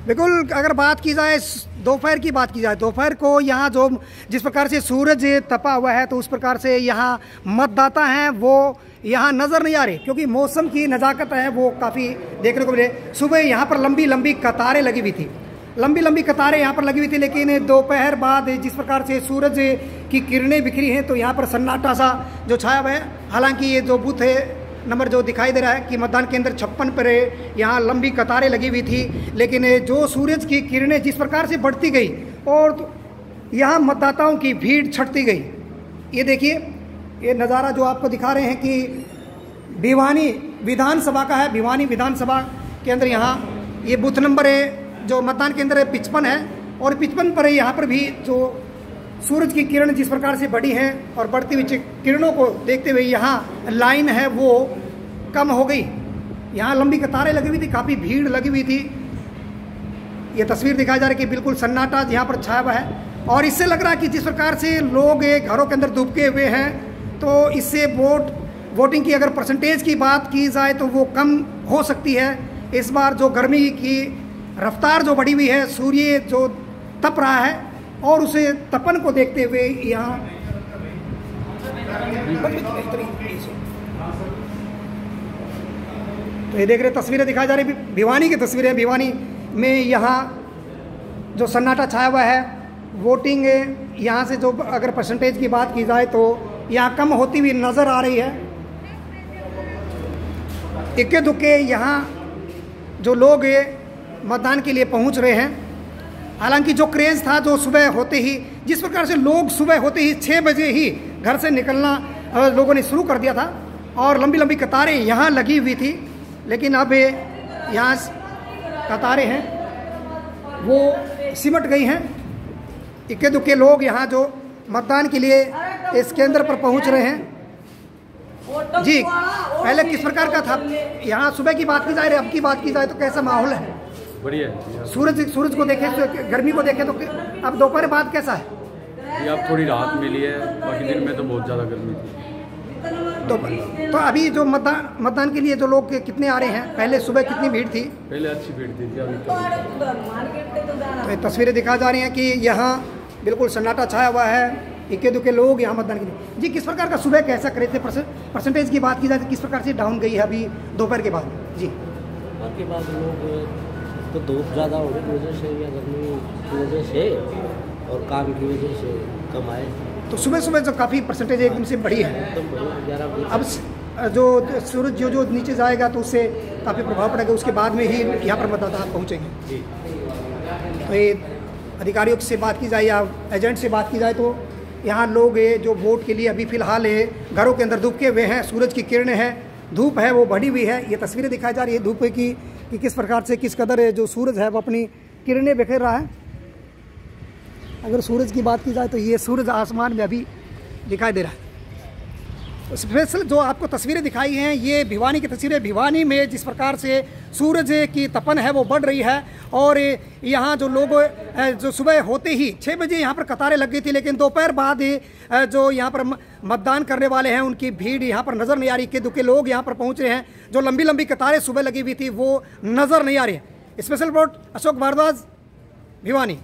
बिल्कुल, अगर बात की जाए दोपहर की बात की जाए, दोपहर को यहाँ जो जिस प्रकार से सूरज तपा हुआ है तो उस प्रकार से यहाँ मतदाता हैं वो यहाँ नज़र नहीं आ रहे, क्योंकि मौसम की नज़ाकत है वो काफ़ी देखने को मिले। सुबह यहाँ पर लंबी लंबी कतारें लगी हुई थी, लंबी लंबी कतारें यहाँ पर लगी हुई थी, लेकिन दोपहर बाद जिस प्रकार से सूरज की किरणें बिखरी हैं तो यहाँ पर सन्नाटा सा जो छाया हुआ है। हालांकि ये जो बूथ है नंबर जो दिखाई दे रहा है कि मतदान केंद्र 56 पर यहाँ लंबी कतारें लगी हुई थी, लेकिन जो सूरज की किरणें जिस प्रकार से बढ़ती गई और यहाँ मतदाताओं की भीड़ छटती गई। ये देखिए, ये नज़ारा जो आपको दिखा रहे हैं कि भिवानी विधानसभा का है। भिवानी विधानसभा के अंदर यहाँ ये बूथ नंबर है जो मतदान केंद्र है 55 है, और 55 पर यहाँ पर भी जो सूरज की किरण जिस प्रकार से बढ़ी है और बढ़ती हुई किरणों को देखते हुए यहाँ लाइन है वो कम हो गई। यहाँ लंबी कतारें लगी हुई थी, काफ़ी भीड़ लगी हुई थी। ये तस्वीर दिखाई जा रही है कि बिल्कुल सन्नाटा यहाँ पर छाया हुआ है, और इससे लग रहा है कि जिस प्रकार से लोग घरों के अंदर दुबके हुए हैं तो इससे वोटिंग की अगर परसेंटेज की बात की जाए तो वो कम हो सकती है। इस बार जो गर्मी की रफ्तार जो बढ़ी हुई है, सूर्य जो तप रहा है और उसे तपन को देखते हुए यहाँ तो ये देख रहे तस्वीरें दिखाई जा रही भिवानी की तस्वीरें। भिवानी में यहाँ जो सन्नाटा छाया हुआ है, वोटिंग यहाँ से जो अगर परसेंटेज की बात की जाए तो यहाँ कम होती हुई नज़र आ रही है। इक्के दुक्के यहाँ जो लोग मतदान के लिए पहुँच रहे हैं। हालांकि जो क्रेज़ था जो सुबह होते ही जिस प्रकार से लोग सुबह होते ही 6 बजे ही घर से निकलना लोगों ने शुरू कर दिया था और लंबी लंबी कतारें यहाँ लगी हुई थी, लेकिन अब यहाँ कतारें हैं वो सिमट गई हैं। इक्के दुक्के लोग यहाँ जो मतदान के लिए इस केंद्र पर पहुँच रहे हैं। जी, पहले किस प्रकार का था यहाँ सुबह की बात की जाए, अब की बात की जाए तो कैसा माहौल है? बढ़िया। सूरज को देखें, गर्मी को देखें तो अब दोपहर बाद कैसा है? ये अब थोड़ी राहत मिली है, बाकी दिन में तो बहुत ज़्यादा गर्मी थी। तो अभी जो मतदान के लिए जो लोग कितने आ रहे हैं? पहले सुबह कितनी भीड़ थी? पहले अच्छी भीड़ थी, अभी तो ये तस्वीरें दिखा जा रही हैं कि यहाँ बिल्कुल सन्नाटा छाया हुआ है, इक्के दुक्के लोग यहाँ मतदान के लिए। जी, किस प्रकार का सुबह कैसा करे थे? परसेंटेज की बात की जाए तो किस प्रकार से डाउन गई है अभी दोपहर के बाद? जी, के बाद लोग तो धूप ज़्यादा होने की वजह से या गर्मी की वजह से और काम की वजह से कम आए। तो सुबह सुबह जो काफ़ी परसेंटेज एकदम से बढ़ी है। अब जो सूरज जो नीचे जाएगा तो उससे काफ़ी प्रभाव पड़ेगा, उसके बाद में ही यहाँ पर मतदाता पहुँचेंगे। तो ये अधिकारियों से बात की जाए या एजेंट से बात की जाए तो यहाँ लोग जो वोट के लिए अभी फ़िलहाल घरों के अंदर दुबके हुए हैं, सूरज की किरणें हैं, धूप है वो बढ़ी हुई है। ये तस्वीरें दिखाई जा रही है धूप की कि किस प्रकार से किस कदर जो सूरज है वो अपनी किरणें बिखेर रहा है। अगर सूरज की बात की जाए तो ये सूरज आसमान में अभी दिखाई दे रहा है। स्पेशल जो आपको तस्वीरें दिखाई हैं ये भिवानी की तस्वीरें। भिवानी में जिस प्रकार से सूरज की तपन है वो बढ़ रही है, और यहाँ जो लोग जो सुबह होते ही 6 बजे यहाँ पर कतारें लग गई थी, लेकिन दोपहर बाद जो यहाँ पर मतदान करने वाले हैं उनकी भीड़ यहाँ पर नज़र नहीं आ रही। के दुके लोग यहाँ पर पहुँच रहे हैं, जो लंबी लंबी कतारें सुबह लगी हुई थी वो नज़र नहीं आ रही है। Special report Ashok Bhardwaj, Bhiwani.